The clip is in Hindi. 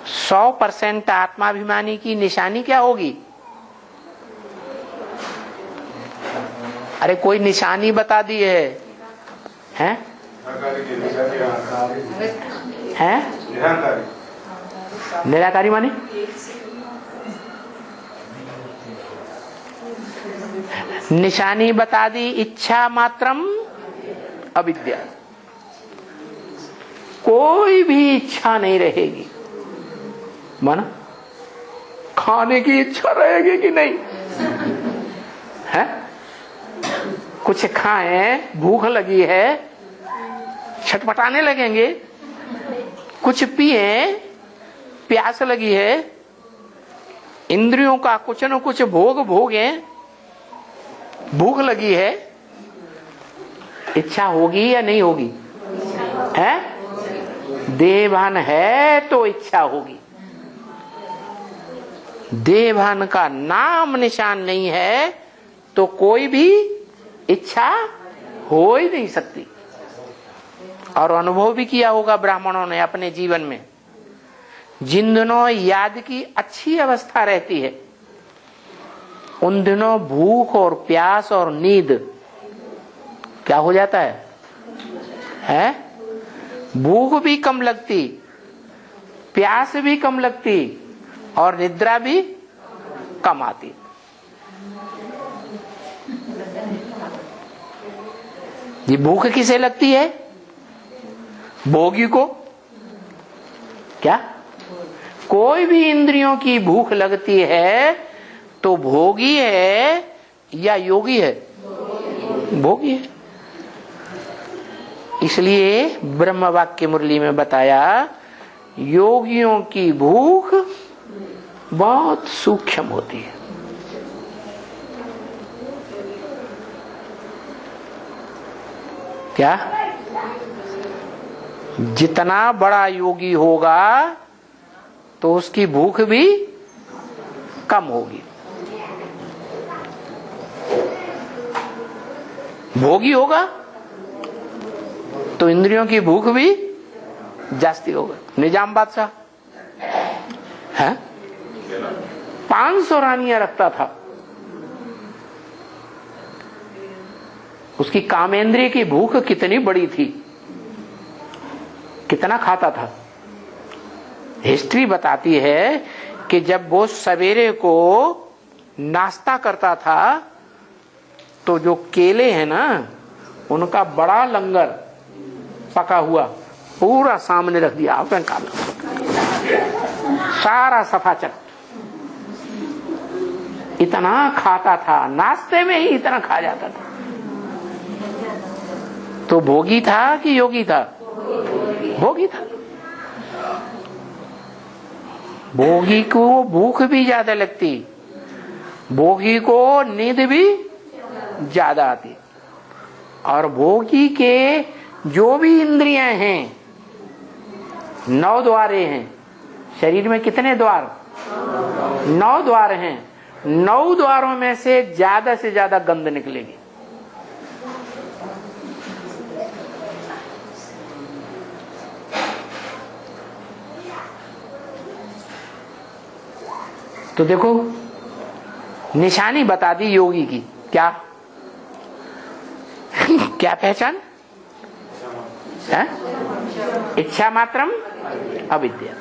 100% आत्माभिमानी की निशानी क्या होगी? अरे कोई निशानी बता दी है, हैं? हैं? निराकारी माने निशानी बता दी, इच्छा मात्रम अविद्या। कोई भी इच्छा नहीं रहेगी। माना खाने की इच्छा रहेगी कि नहीं है? कुछ खाएं, भूख लगी है, छटपटाने लगेंगे। कुछ पिए, प्यास लगी है। इंद्रियों का कुछ न कुछ भोग भोगे, भूख लगी है। इच्छा होगी या नहीं होगी? है? देहभान है तो इच्छा होगी। देहभान का नाम निशान नहीं है तो कोई भी इच्छा हो ही नहीं सकती। और अनुभव भी किया होगा ब्राह्मणों ने अपने जीवन में। जिन दिनों याद की अच्छी अवस्था रहती है उन दिनों भूख और प्यास और नींद क्या हो जाता है? भूख भी कम लगती, प्यास भी कम लगती और निद्रा भी कम आती। ये भूख किसे लगती है? भोगी को। क्या कोई भी इंद्रियों की भूख लगती है तो भोगी है या योगी है? भोगी है। इसलिए ब्रह्म वाक्य मुरली में बताया योगियों की भूख बहुत सूक्ष्म होती है। क्या? जितना बड़ा योगी होगा तो उसकी भूख भी कम होगी। भोगी होगा तो इंद्रियों की भूख भी जास्ती होगा। निजाम बादशाह है 500 रानियां रखता था। उसकी कामेंद्रिय की भूख कितनी बड़ी थी, कितना खाता था। हिस्ट्री बताती है कि जब वो सवेरे को नाश्ता करता था तो जो केले हैं ना उनका बड़ा लंगर पका हुआ पूरा सामने रख दिया। आपने सारा सफाचक इतना खाता था, नाश्ते में ही इतना खा जाता था। तो भोगी था कि योगी था? भोगी था। भोगी को भूख भी ज्यादा लगती, भोगी को नींद भी ज्यादा आती। और भोगी के जो भी इंद्रियां हैं 9 द्वारे हैं। शरीर में कितने द्वार? 9 द्वार हैं। 9 द्वारों में से ज्यादा गंध निकलेगी। तो देखो निशानी बता दी योगी की। क्या क्या पहचान है? इच्छा मात्रम अविद्या।